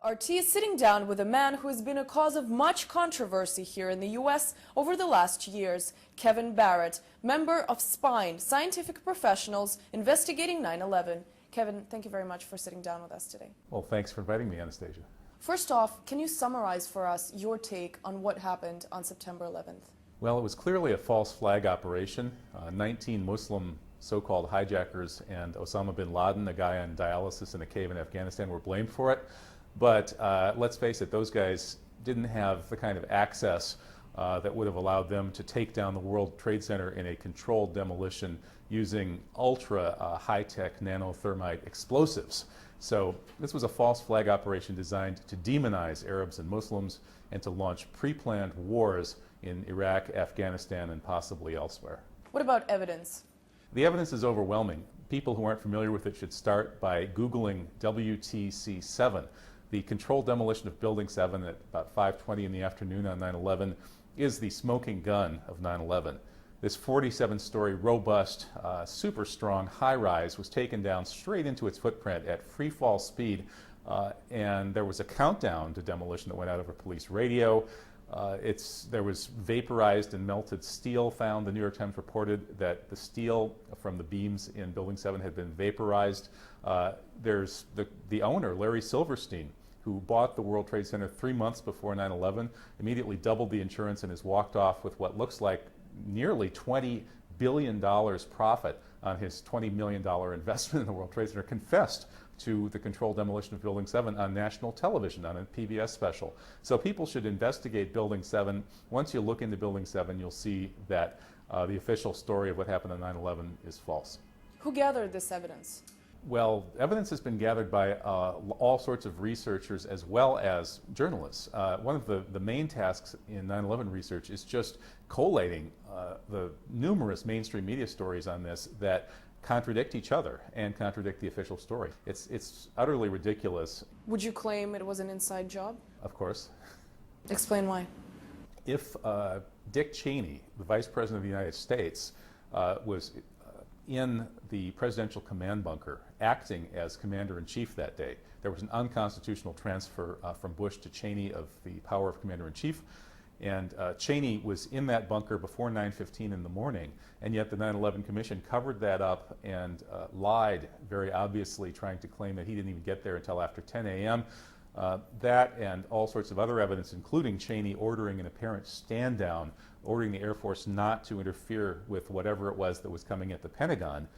RT is sitting down with a man who has been a cause of much controversy here in the U.S. over the last years, Kevin Barrett, member of SPINE, Scientific Professionals Investigating 9/11. Kevin, thank you very much for sitting down with us today. Well, thanks for inviting me, Anastasia. First off, can you summarize for us your take on what happened on September 11th? Well, it was clearly a false flag operation. 19 Muslim so-called hijackers and Osama bin Laden, a guy on dialysis in a cave in Afghanistan, were blamed for it. But let's face it, those guys didn't have the kind of access that would have allowed them to take down the World Trade Center in a controlled demolition using ultra high-tech nanothermite explosives. So this was a false flag operation designed to demonize Arabs and Muslims and to launch pre-planned wars in Iraq, Afghanistan, and possibly elsewhere. What about evidence? The evidence is overwhelming. People who aren't familiar with it should start by Googling WTC-7. The controlled demolition of Building 7 at about 5:20 in the afternoon on 9/11 is the smoking gun of 9/11. This 47-story, robust, super strong high-rise was taken down straight into its footprint at free fall speed, and there was a countdown to demolition that went out over police radio. There was vaporized and melted steel found. The New York Times reported that the steel from the beams in Building 7 had been vaporized. There's the owner, Larry Silverstein, who bought the World Trade Center 3 months before 9/11, immediately doubled the insurance and has walked off with what looks like nearly $20 billion profit on his $20 million investment in the World Trade Center, confessed to the controlled demolition of Building 7 on national television, on a PBS special. So people should investigate Building 7. Once you look into Building 7, you'll see that the official story of what happened on 9/11 is false. Who gathered this evidence? Well, evidence has been gathered by all sorts of researchers as well as journalists. One of the main tasks in 9/11 research is just collating the numerous mainstream media stories on this that contradict each other and contradict the official story. It's utterly ridiculous. Would you claim it was an inside job? Of course. Explain why. If Dick Cheney, the Vice President of the United States, was in the presidential command bunker acting as commander-in-chief that day, there was an unconstitutional transfer from Bush to Cheney of the power of commander-in-chief, and Cheney was in that bunker before 9:15 in the morning, and yet the 9/11 Commission covered that up and lied very obviously, trying to claim that he didn't even get there until after 10 a.m. That and all sorts of other evidence, including Cheney ordering an apparent stand down, ordering the Air Force not to interfere with whatever it was that was coming at the Pentagon,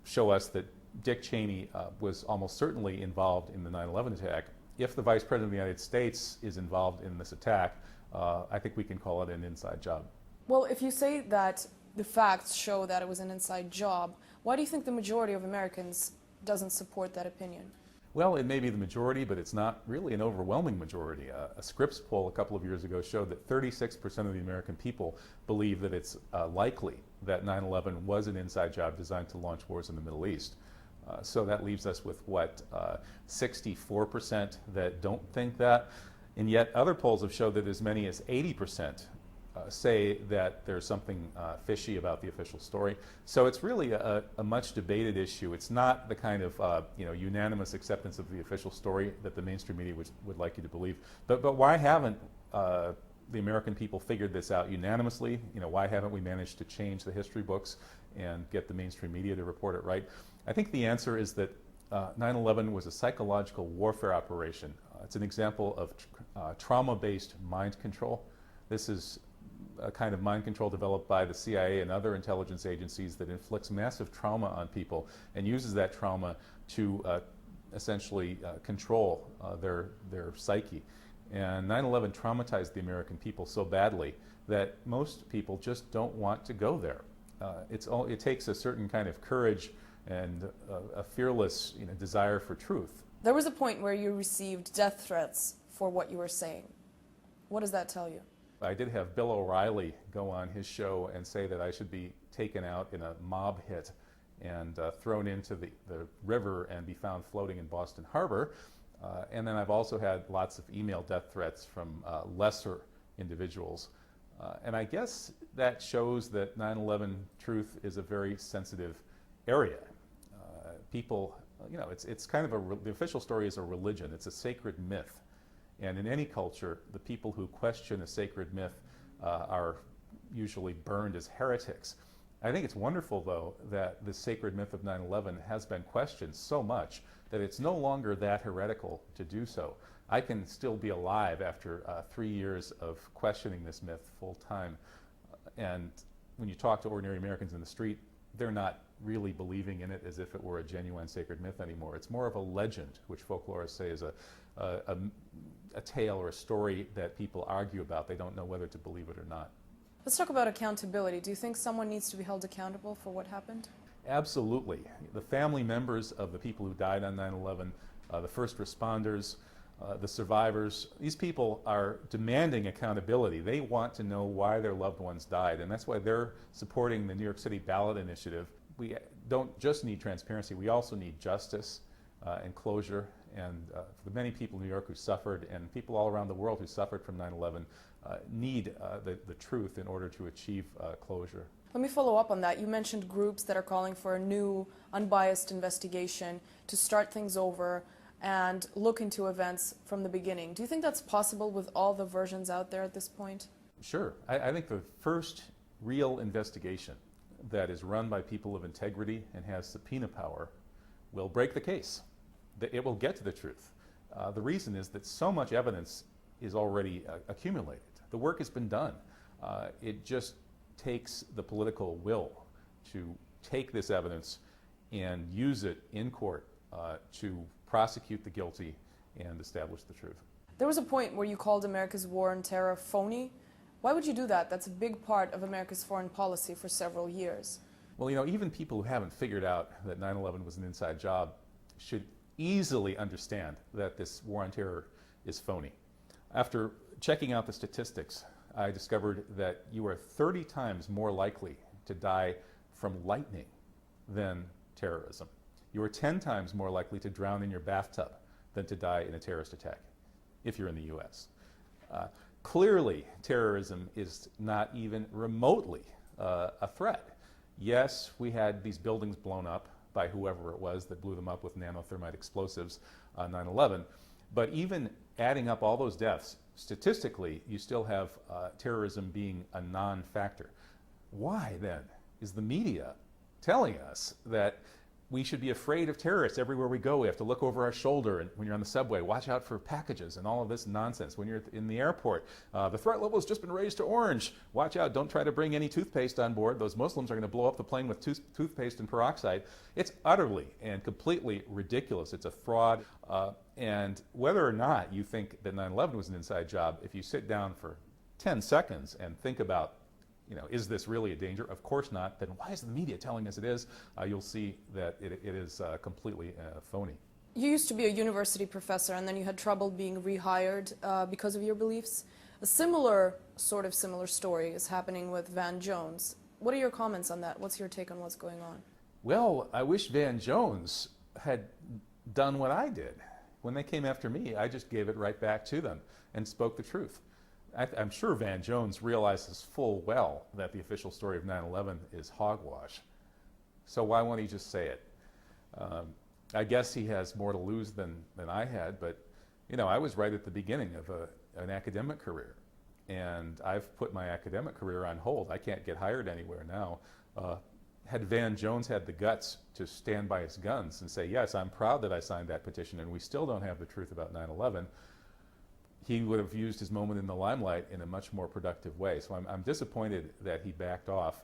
show us that Dick Cheney was almost certainly involved in the 9/11 attack. If the Vice President of the United States is involved in this attack, I think we can call it an inside job. Well, if you say that the facts show that it was an inside job, why do you think the majority of Americans doesn't support that opinion? Well, it may be the majority, but it's not really an overwhelming majority. A Scripps poll a couple of years ago showed that 36% of the American people believe that it's likely that 9/11 was an inside job designed to launch wars in the Middle East. So that leaves us with, 64% that don't think that. And yet other polls have showed that as many as 80% say that there's something fishy about the official story. So it's really a much debated issue. It's not the kind of unanimous acceptance of the official story that the mainstream media would like you to believe. But why haven't the American people figured this out unanimously? Why haven't we managed to change the history books and get the mainstream media to report it right? I think the answer is that 9/11 was a psychological warfare operation. It's an example of trauma-based mind control. This is a kind of mind control developed by the CIA and other intelligence agencies that inflicts massive trauma on people and uses that trauma to essentially control their psyche. And 9/11 traumatized the American people so badly that most people just don't want to go there. It takes a certain kind of courage and a fearless desire for truth. There was a point where you received death threats for what you were saying. What does that tell you? I did have Bill O'Reilly go on his show and say that I should be taken out in a mob hit and thrown into the river and be found floating in Boston Harbor. And then I've also had lots of email death threats from lesser individuals. And I guess that shows that 9/11 truth is a very sensitive area. People you know, it's kind of the official story is a religion. It's a sacred myth. And in any culture, the people who question a sacred myth are usually burned as heretics. I think it's wonderful, though, that the sacred myth of 9/11 has been questioned so much that it's no longer that heretical to do so. I can still be alive after 3 years of questioning this myth full time. And when you talk to ordinary Americans in the street, they're not really believing in it as if it were a genuine sacred myth anymore. It's more of a legend, which folklorists say is a tale or a story that people argue about. They don't know whether to believe it or not. Let's talk about accountability. Do you think someone needs to be held accountable for what happened? Absolutely. The family members of the people who died on 9/11, the first responders, the survivors, these people are demanding accountability. They want to know why their loved ones died, and that's why they're supporting the New York City ballot initiative. We don't just need transparency, we also need justice and closure. And for the many people in New York who suffered, and people all around the world who suffered from 9/11, need the truth in order to achieve closure. Let me follow up on that. You mentioned groups that are calling for a new, unbiased investigation to start things over and look into events from the beginning. Do you think that's possible with all the versions out there at this point? Sure. I think the first real investigation that is run by people of integrity and has subpoena power will break the case. It will get to the truth. The reason is that so much evidence is already accumulated. The work has been done. It just takes the political will to take this evidence and use it in court to prosecute the guilty and establish the truth. There was a point where you called America's war on terror phony. Why would you do that? That's a big part of America's foreign policy for several years. Well, you know, even people who haven't figured out that 9/11 was an inside job should easily understand that this war on terror is phony. After checking out the statistics, I discovered that you are 30 times more likely to die from lightning than terrorism. You are 10 times more likely to drown in your bathtub than to die in a terrorist attack, if you're in the US. Clearly, terrorism is not even remotely a threat. Yes, we had these buildings blown up by whoever it was that blew them up with nanothermite explosives on 9/11, but even adding up all those deaths, statistically, you still have terrorism being a non-factor. Why, then, is the media telling us that we should be afraid of terrorists everywhere we go? We have to look over our shoulder, and when you're on the subway, watch out for packages and all of this nonsense. When you're in the airport, the threat level has just been raised to orange. Watch out, don't try to bring any toothpaste on board. Those Muslims are going to blow up the plane with toothpaste and peroxide. It's utterly and completely ridiculous. It's a fraud. And whether or not you think that 9/11 was an inside job, if you sit down for 10 seconds and think about, you know, is this really a danger? Of course not. Then why is the media telling us it is? You'll see that it is completely phony. You used to be a university professor, and then you had trouble being rehired because of your beliefs. A similar story is happening with Van Jones. What are your comments on that? What's your take on what's going on? Well, I wish Van Jones had done what I did. When they came after me, I just gave it right back to them and spoke the truth. I'm sure Van Jones realizes full well that the official story of 9/11 is hogwash. So why won't he just say it? I guess he has more to lose than I had, but you know, I was right at the beginning of an academic career, and I've put my academic career on hold. I can't get hired anywhere now. Had Van Jones had the guts to stand by his guns and say, yes, I'm proud that I signed that petition and we still don't have the truth about 9/11, he would have used his moment in the limelight in a much more productive way. So I'm disappointed that he backed off,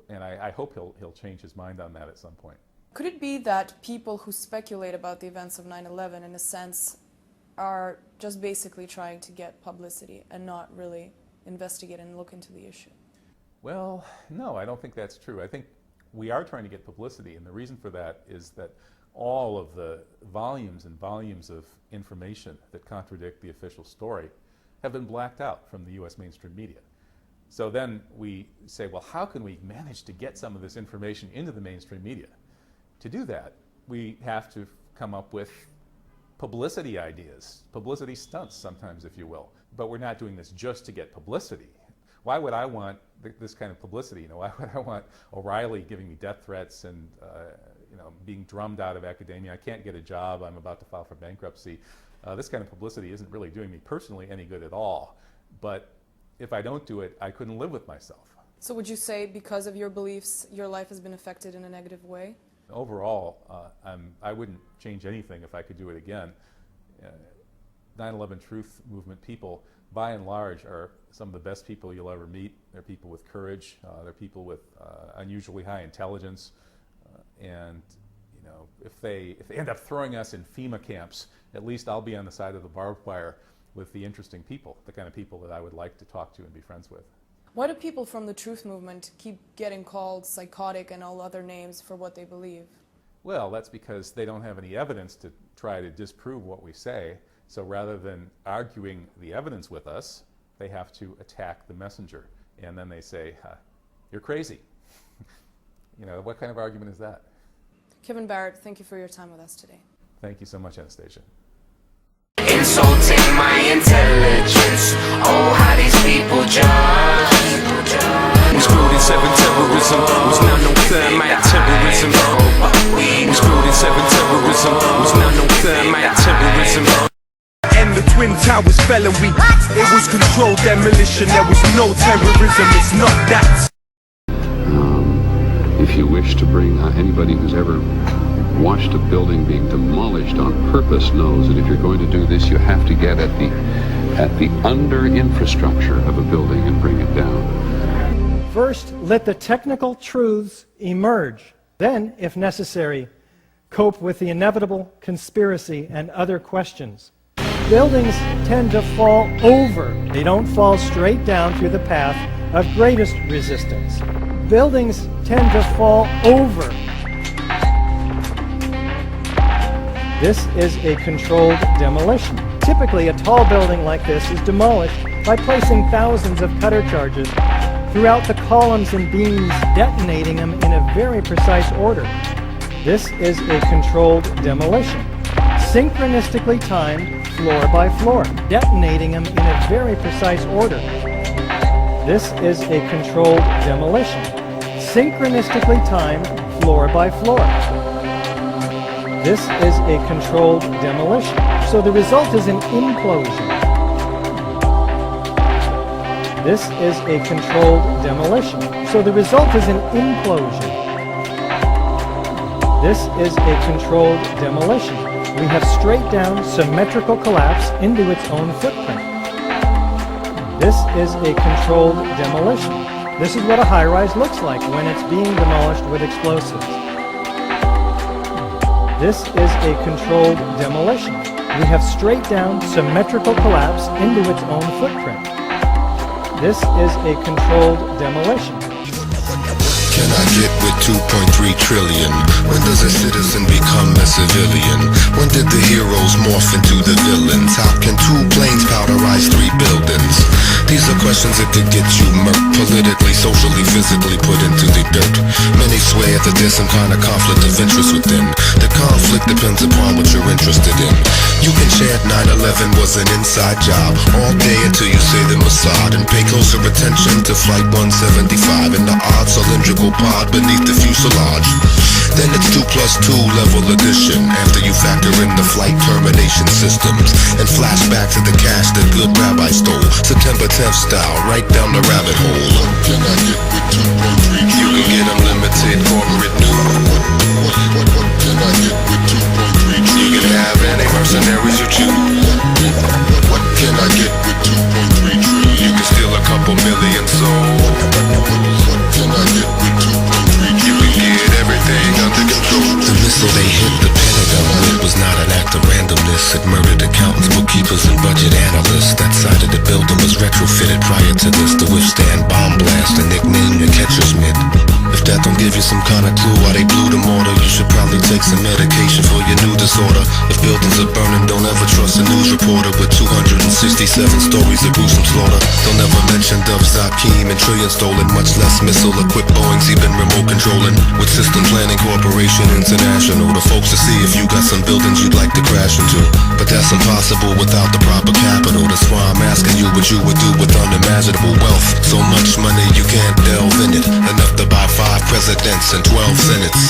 and I hope he'll change his mind on that at some point. Could it be that people who speculate about the events of 9/11, in a sense, are just basically trying to get publicity and not really investigate and look into the issue? Well, no, I don't think that's true. I think we are trying to get publicity, and the reason for that is that all of the volumes and volumes of information that contradict the official story have been blacked out from the U.S. mainstream media. So then we say, well, how can we manage to get some of this information into the mainstream media? To do that, we have to come up with publicity ideas, publicity stunts sometimes, if you will. But we're not doing this just to get publicity. Why would I want this kind of publicity? You know, why would I want O'Reilly giving me death threats and being drummed out of academia. I can't get a job. I'm about to file for bankruptcy. This kind of publicity isn't really doing me personally any good at all. But if I don't do it, I couldn't live with myself. So would you say because of your beliefs, your life has been affected in a negative way? Overall, I wouldn't change anything if I could do it again. 9/11 Truth Movement people, by and large, are some of the best people you'll ever meet. They're people with courage. They're people with unusually high intelligence. And if they end up throwing us in FEMA camps, at least I'll be on the side of the barbed wire with the interesting people, the kind of people that I would like to talk to and be friends with. Why do people from the Truth Movement keep getting called psychotic and all other names for what they believe? Well, that's because they don't have any evidence to try to disprove what we say. So rather than arguing the evidence with us, they have to attack the messenger. And then they say, you're crazy. What kind of argument is that? Kevin Barrett, thank you for your time with us today. Thank you so much, Anastasia. Insulting my intelligence. Oh, how these people judge. Screwed in 7 terrorism. Was not no thermite terrorism. Screwed in 7 terrorism. Was not no thermite terrorism. And the Twin Towers fell and it was controlled demolition. There was no terrorism. It's not that. If you wish to bring anybody who's ever watched a building being demolished on purpose knows that if you're going to do this, you have to get at the under infrastructure of a building and bring it down. First, let the technical truths emerge. Then, if necessary, cope with the inevitable conspiracy and other questions. Buildings tend to fall over. They don't fall straight down through the path of greatest resistance. Buildings tend to fall over. This is a controlled demolition. Typically, a tall building like this is demolished by placing thousands of cutter charges throughout the columns and beams, detonating them in a very precise order. This is a controlled demolition, synchronistically timed floor by floor, detonating them in a very precise order. This is a controlled demolition, synchronistically timed floor by floor. This is a controlled demolition. So the result is an implosion. This is a controlled demolition. So the result is an implosion. This is a controlled demolition. We have straight down symmetrical collapse into its own footprint. This is a controlled demolition. This is what a high-rise looks like when it's being demolished with explosives. This is a controlled demolition. We have straight down symmetrical collapse into its own footprint. This is a controlled demolition. Can I get with 2.3 trillion? When does a citizen become a civilian? When did the heroes morph into the villains? How can 2 planes powderize 3 buildings? These are questions that could get you murked, politically, socially, physically put into the dirt. Many swear that there's some kind of conflict of interest within. The conflict depends upon what you're interested in. You can chant 9/11 was an inside job all day until you say the Mossad and pay closer attention to Flight 175 and the odd cylindrical pod beneath the fuselage. Then it's 2+2 level addition after you factor in the flight termination systems and flashback to the cash that good rabbi stole, September 10th style, right down the rabbit hole. Can I get with 2.3? You can get unlimited corporate news. What can I get with 2.3? You can have any mercenaries you choose. What can I get with 2.3 trillion? You can steal a couple million souls. What can I get with 2.3? You can get everything under control. The missile they hit the Pentagon with was not an act of randomness. It murdered accountants, bookkeepers, and budget analysts. That side of the building was retrofitted prior to this to withstand bomb blast and nicknamed the catcher's mitt. If that don't give you some kind of clue why they blew the mortar, you should probably take some medication for your new disorder. If buildings are burning, don't ever trust a news reporter with 267 stories of gruesome slaughter. Don't ever mention Dov Zakim and trillion stolen, much less missile-equipped Boeings even remote controlling. With System Planning Corporation International, the folks to see if you got some buildings you'd like to crash into. But that's impossible without the proper capital. That's why I'm asking you what you would do with unimaginable wealth. So much money you can't delve in it, enough to buy 5 presidents and 12 senates.